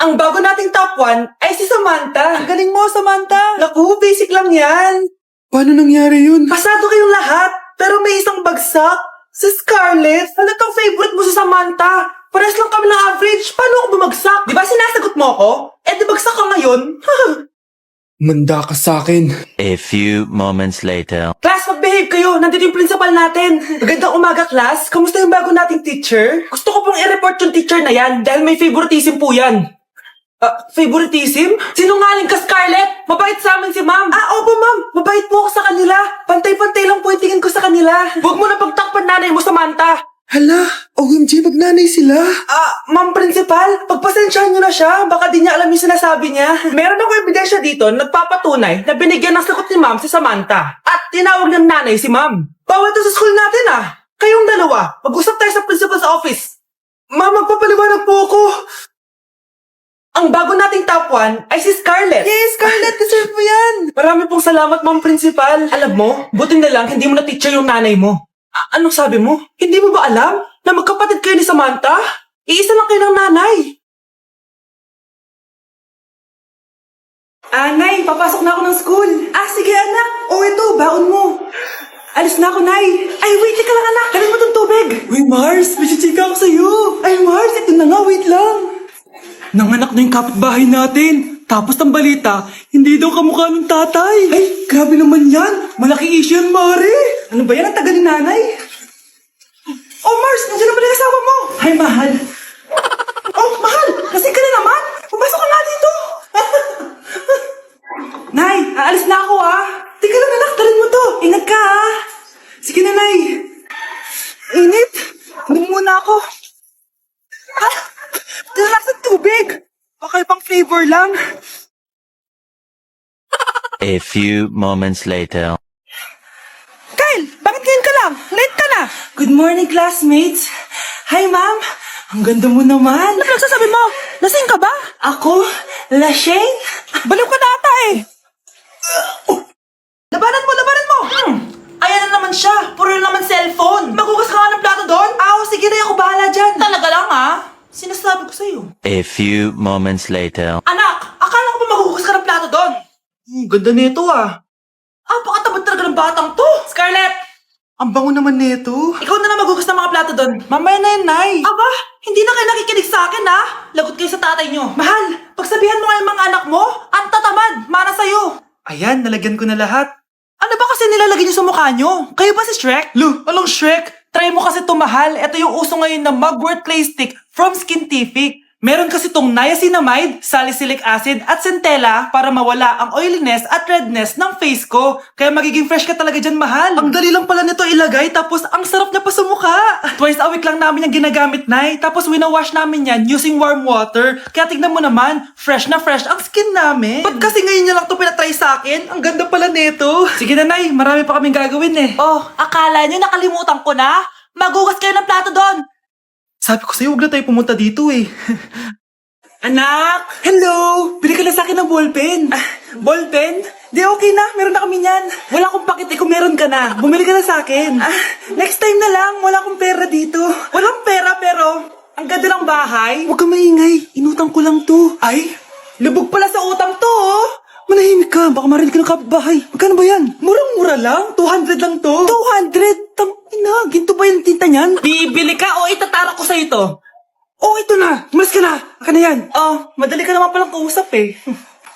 Ang bago nating top 1 ay si Samantha. Ang galing mo, Samantha. Naku, basic lang yan. Paano nangyari yun? Pasado kayong lahat, pero may isang bagsak. Si Scarlett, halatang favorite mo si Samantha. Pares lang kami ng average. Paano ako bumagsak? Di ba sinasagot mo ako? Eh, di bagsak ka ngayon? Manda ka sa akin. A few moments later. Class, mag-behave kayo. Nandito yung principal natin. Magandang umaga, class. Kamusta yung bago nating teacher? Gusto ko pong i-report yung teacher na yan dahil may favoritism po yan. Favoritism? Sinungaling ka, Scarlett! Mabait sa amin si ma'am! Opo ma'am! Mabait po ako sa kanila! Pantay-pantay lang po yung tingin ko sa kanila! Huwag mo na pagtakpan nanay mo, Samantha! Hala, OMG, magnanay sila. Ma'am principal, pagpasensyahan niyo na siya. Baka di niya alam yung sinasabi niya. Meron akong ebidensya dito nagpapatunay na binigyan ng sagot ni ma'am si Samantha. At tinawag ng nanay si ma'am. Bawal to sa school natin Kayong dalawa, mag-usap tayo sa principal sa office. Ma'am, magpapaliwanag po ako. Ang bago nating top 1 ay si Scarlett. Yes, Scarlett, deserve mo yan. Marami pong salamat, ma'am principal. Alam mo, buti na lang hindi mo na-teacher yung nanay mo. Anong sabi mo? Hindi mo ba alam na magkapatid kayo ni Samantha? Iisa lang kayo ng nanay. Nay, papasok na ako ng school. Sige anak. Ito, baon mo. Alis na ako, Nay. Ay, wait, ka lang anak. Dalhin mo tong tubig. Uy, Mars, may chichika ako sa'yo. Ay, Mars, ito na nga, wait lang. Nanganak na yung kapitbahay natin. Tapos ang balita, hindi daw kamukha ng tatay. Ay, grabe naman yan. Malaki issue yan, Mare. Ano ba yan? Ang tagal ni nanay. Oh, Mars, nandiyan na pala yung asawa mo. Ay, mahal. Oh, mahal, lasing ka na naman. Pumasok ka nga dito. Nay, aalis na ako Tika lang anak, dalhin mo to. Ingat ka Sige na, Nay. Init. Hindi muna ako. Dala sa tubig. Baka ibang flavor lang. A few moments later. Kyle, bakit ngayon ka lang? Late ka na. Good morning, classmates. Hi, ma'am. Ang ganda mo naman. Ano nagsasabi mo? Lasing ka ba? Ako? Lasing? Baliw ka na ata Labanan mo! Ayan na naman siya. Puro na naman cellphone. Magugas ka nga ng plato doon? Sige na, ako bahala dyan. Talaga lang Sinasabi ko sa'yo. A few moments later. Anak, akala ko ba magugas ka ng plato doon? Ganda nito Pakatabad talaga ng batang to. Scarlett! Ang bango naman nito. Ikaw na lang magugas ng mga plato doon. Mamaya na yan, Nay. Aba, hindi na kayo nakikinig sa akin, Lagot kayo sa tatay nyo. Mahal, pagsabihan mo nga yung mga anak mo, ang tatamad, mana sa'yo. Ayan, nalagyan ko na lahat. Ano ba kasi nilalagay nyo sa mukha nyo? Kayo ba si Shrek? Lu, anong Shrek? Try mo kasi to, mahal. Ito yung uso ngayon na mugwort clay stick from Skintific. Meron kasi tong niacinamide, salicylic acid at centella para mawala ang oiliness at redness ng face ko. Kaya magiging fresh ka talaga dyan, mahal. Ang dali lang pala nito ilagay tapos ang sarap niya pa sa mukha. Twice a week lang namin yung ginagamit, Nay. Tapos winawash namin yan using warm water. Kaya tignan mo naman, fresh na fresh ang skin namin. Ba't kasi ngayon niya lang to pinatry sa akin? Ang ganda pala nito. Sige na, Nay. Marami pa kaming gagawin akala niyo nakalimutan ko na? Magugas kayo ng plato doon. Sabi ko sa'yo, huwag na tayo pumunta dito Anak! Hello! Bili ka na sa akin ng ballpen. Ballpen? Di okay na, meron na kami niyan. Wala akong pakit kung meron ka na. Bumili ka na sa akin. Next time na lang, wala akong pera dito. Walang pera pero, ang ganda ng bahay. Huwag ka maingay, inutang ko lang to. Ay, lubog pala sa utang to Manahimik ka, baka marinig ka ng kapitbahay. Magkano ba yan? Murang-mura lang, 200 lang to. 200? Tangina, ginto ba yung tinta niyan? Bibili ka o itatara ko sa ito? Ito na, umalis ka na. Aka na yan. Madali ka naman palang kausap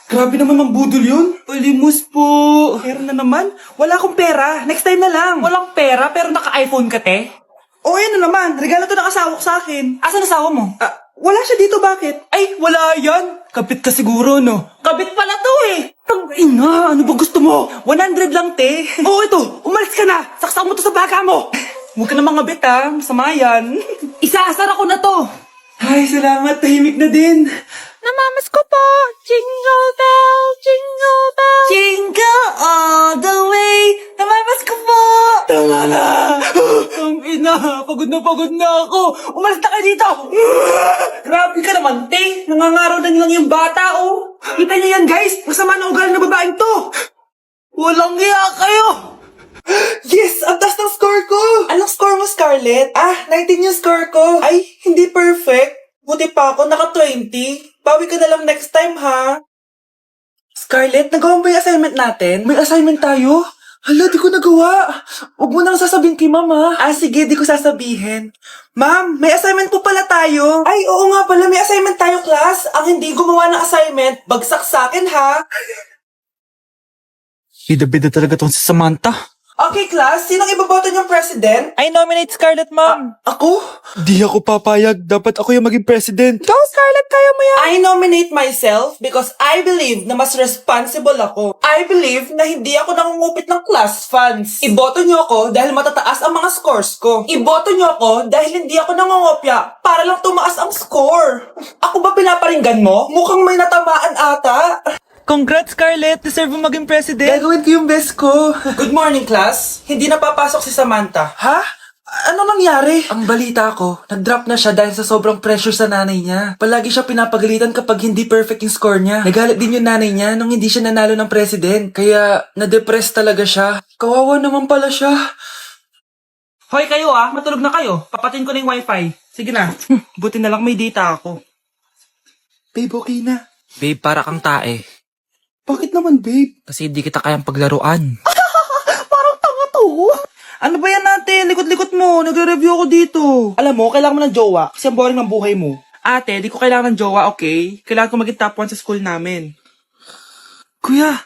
Grabe naman mambudol yun. Palimos po. Meron na naman. Wala akong pera, next time na lang. Walang pera pero naka-iPhone ka, te? Ano naman, regalo to ng asawa ko sa akin. Asan asawa mo? Wala siya dito, bakit? Ay, wala yan. Kabit ka siguro, no? Kabit pala to Tangina, ano ba gusto mo? 100 lang, te. Ito, umalis ka na. Saksak mo to sa baga mo. Huwag ka na mga bet, masama yan. Isaasar ako na to. Ay, salamat, tahimik na din. Namamas ko po. Jingle bell, jingle bell. Jingle all the way. Namamas ko po. Tama na. Tangina, pagod na ako. Umalis na kayo dito. Grabe ka naman, te. Nangangaraw na nilang yung bata, Kita niyo yan, guys. Masama na ugali na babaeng to. Walang hiya kayo. Yes! Ang taas ng score ko! Anong score mo, Scarlett? 19 yung score ko. Ay, hindi perfect. Buti pa ako, naka 20. bawi ka na lang next time, ha? Scarlett, nagawa mo ba yung assignment natin? May assignment tayo? Hala, di ko nagawa. Huwag mo nang sasabihin kay mama. Ah, sige, di ko sasabihin. Ma'am, may assignment po pala tayo. Ay, oo nga pala, may assignment tayo, class. Ang hindi gumawa ng assignment, bagsak sa akin, ha? Bida-bida talaga tong si Samantha. Okay, class, sinong iboboto niyong president? I nominate Scarlett, ma'am. Ako? Di ako papayag. Dapat ako yung maging president. Go, Scarlett, kaya mo yan. I nominate myself because I believe na mas responsible ako. I believe na hindi ako nangungupit ng class funds. Iboto niyo ako dahil matataas ang mga scores ko. Iboto niyo ako dahil hindi ako nangungopya para lang tumaas ang score. Ako ba pinaparinggan mo? Mukhang may natamaan ata. Congrats, Scarlett. Deserve mo maging president. Gagawin ko yung best ko. Good morning, class. Hindi na papasok si Samantha. Ha? Ano nangyari? Ang balita ko, nag-drop na siya dahil sa sobrang pressure sa nanay niya. Palagi siya pinapagalitan kapag hindi perfect yung score niya. Nagalit din yung nanay niya nung hindi siya nanalo ng president. Kaya, na-depress talaga siya. Kawawa naman pala siya. Hoy kayo matulog na kayo. Papatin ko na yung wifi. Sige na. Buti na lang may data ako. Babe, okay na. Babe, para kang tae. Bakit naman, babe? Kasi hindi kita kayang paglaruan. Ano ba yan natin? Likot-likot mo. Nagre-review ako dito. Alam mo, kailangan mo ng jowa kasi ang boring ng buhay mo. Ate, di ko kailangan ng jowa, okay? Kailangan ko maging top 1 sa school namin. Kuya!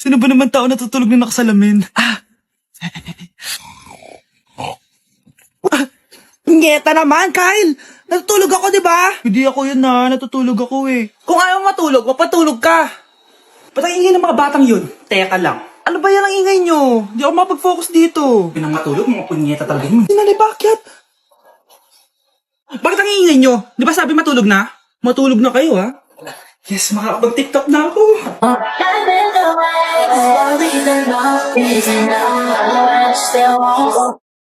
Sino ba naman tao natutulog na nakasalamin? Ngeta naman, Kyle! Natutulog ako, di ba? Hindi ako yun natutulog ako eh. Kung ayaw matulog, mapatulog ka. Ba't ang ingay ng mga batang yun? Teka lang. Ano ba yan ang ingay nyo? Di ako mapag-focus dito. Pinang matulog, mga punyeta talaga yun. Sinali, bakit? Bakit ang ingay nyo? Di ba sabi matulog na? Matulog na kayo, ha? Yes, makakapag-tiktok na ako.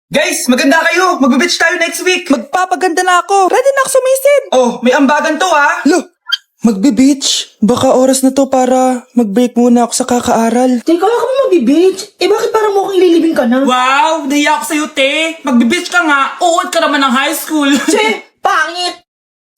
Guys, maganda kayo. Magbe-beach tayo next week. Magpapaganda na ako. Ready na ako sumisid. Oh, may ambagan to, ha? Lo, magbe-beach. Baka oras na to para mag-break muna ako sa kakaaral. Teka, wala ka ba mag-beach? Eh bakit parang mukhang ililibing ka na? Wow, nahiya ako sa'yo, te. Magbe-beach ka nga. Uod ka naman ng high school. Che, pangit!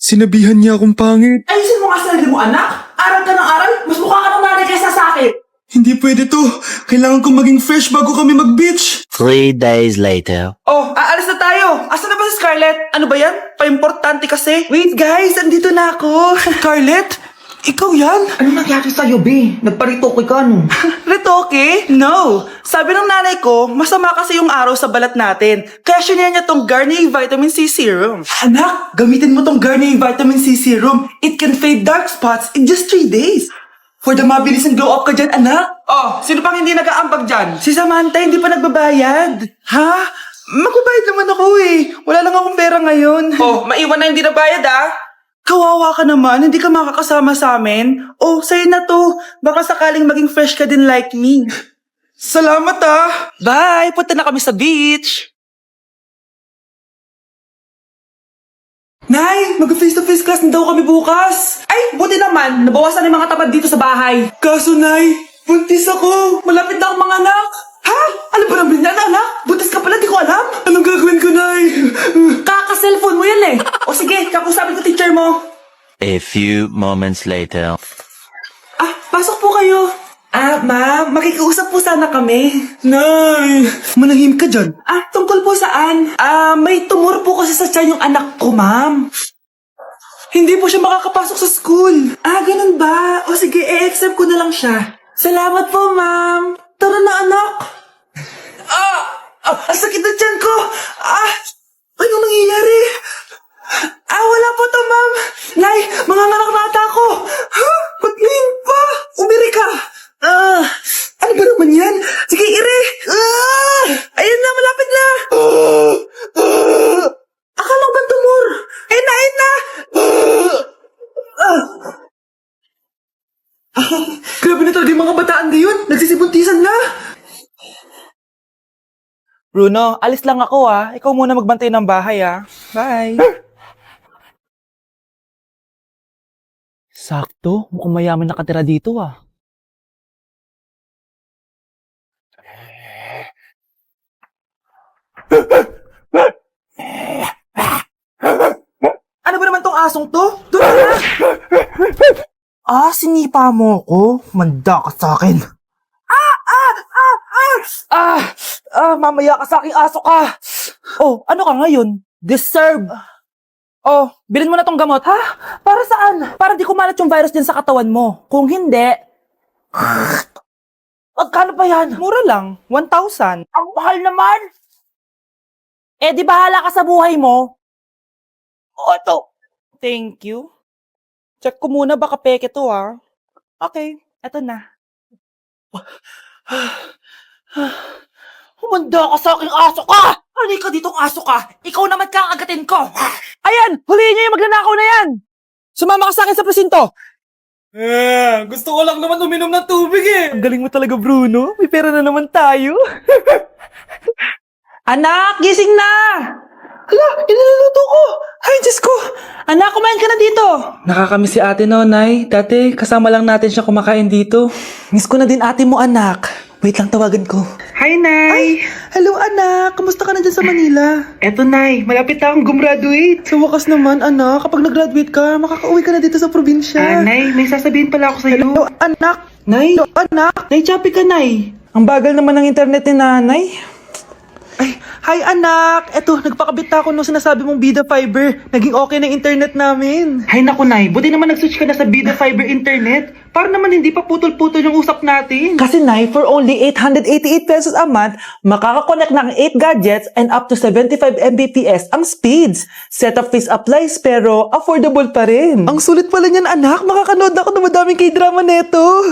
Sinabihan niya akong pangit. Ayusin mo nga sarili mo, anak. Aral ka ng aral. Mas mukha ka ng nanay kaysa sa akin. Hindi pwede to. Kailangan kong maging fresh bago kami mag-beach. 3 days later. Oh, aalis na tayo. Asan na ba si Scarlett? Ano ba yan? Pa-importante kasi. Wait, guys. Andito na ako. Scarlett? Ikaw yan? Ano nangyari sa'yo, be? Nagparitoke ka, no? Retoke? No. Sabi ng nanay ko, masama kasi yung araw sa balat natin. Kaya sinaya niya tong Garnier Vitamin C Serum. Anak, gamitin mo tong Garnier Vitamin C Serum. It can fade dark spots in just 3 days. For the mabilis and glow up ka dyan, anak. Oh, sino pang hindi nag-aambag dyan? Si Samantha, hindi pa nagbabayad. Ha? Magbabayad naman ako eh. Wala lang akong pera ngayon. Oh, maiwan na hindi nabayad Kawawa ka naman, hindi ka makakasama sa amin. Oh, sa'yo na to. Baka sakaling maging fresh ka din like me. Salamat Bye! Punta na kami sa beach. Nay, mag-face-to-face class na daw kami bukas. Ay, buti naman. Nabawasan yung mga tamad dito sa bahay. Kaso, Nay, buntis ako. Malapit na akong mga anak. Ha? Ano ba naman yan, anak? Buntis ka pala, di ko alam. Anong gagawin ko, Nay? Kaka-cellphone mo yan O sige, kakusapin ko teacher mo. A few moments later. Pasok po kayo. Ma'am, makikiusap po sana kami. Nay, manahim ka dyan. Tungkol po saan? May tumor po kasi sa tiyan yung anak ko, ma'am. Hindi po siya makakapasok sa school. Ganun ba? O sige, i-accept ko na lang siya. Salamat po, ma'am. Tara na, anak. Ang sakit na tiyan ko. Anong nangyayari? Wala po to, ma'am. Nay, manganganak na ata ako. Ba't ngayon pa? Umiri ka. Ano ba naman yan? Sige, ire. Ayun na, malapit na. Akala ko ba tumor? Ayun na. Grabe na talaga yung mga bataan ngayon. Nagsisibuntisan na. Bruno, alis lang ako Ikaw muna magbantay ng bahay Bye. Sakto, mukhang mayaman nakatira dito asong to? Doon ka na! Sinipa mo ko? Manda ka sa akin. Mamaya ka sa aking aso ka! Oh, ano ka ngayon? Deserve! Oh, bilhin mo na tong gamot. Ha? Para saan? Para di kumalat yung virus din sa katawan mo. Kung hindi... Magkano ba yan? Mura lang. 1,000. Ang mahal naman! Eh, di bahala ka sa buhay mo. Oo, ito. Thank you. Check ko muna, baka peke to, ah. Okay, eto na. Humanda ka sa aking aso ka! Halika ditong aso ka! Ikaw naman kakagatin ko! Ayan! Huliin niyo yung magnanakaw na yan! Sumama ka sa akin sa presinto! Gusto ko lang naman uminom ng tubig eh! Ang galing mo talaga, Bruno. May pera na naman tayo. Anak, gising na! Hala, iniluluto ko! Ay, Diyos ko! Anak, kumain ka na dito! Nakakamiss si ate no, Nay. Dati, kasama lang natin siya kumakain dito. Miss ko na din ate mo, anak. Wait lang, tawagan ko. Hi, Nay! Hello, anak! Kamusta ka na dyan sa Manila? Eto, Nay. Malapit na akong gumraduate. Sa wakas naman, anak. Kapag nag-graduate ka, makakauwi ka na dito sa probinsya. Nay, may sasabihin pala ako sa'yo. Hello, anak! Nay! Hello, anak! Nay, choppy ka, Nay. Ang bagal naman ng internet ni nanay. Ay, hi anak! Eto, nagpakabit na ako nung sinasabi mong Bida Fiber. Naging okay na internet namin. Hay naku, Nay. Buti naman nag-switch ka na sa Bida Fiber internet. Para naman hindi pa putol-putol yung usap natin. Kasi, Nay, for only 888 pesos a month, makakakonect ng 8 gadgets and up to 75 Mbps ang speeds. Setup fees applies pero affordable pa rin. Ang sulit pala niyan, anak. Makakanood na ako ng madaming K-drama neto.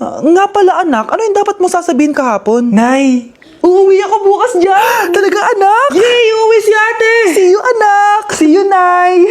Nga pala, anak. Ano yung dapat mo sasabihin kahapon? Nay, uuwi ako bukas dyan! Talaga, anak? Yay! Uuwi si ate! See you, anak! See you, Nay!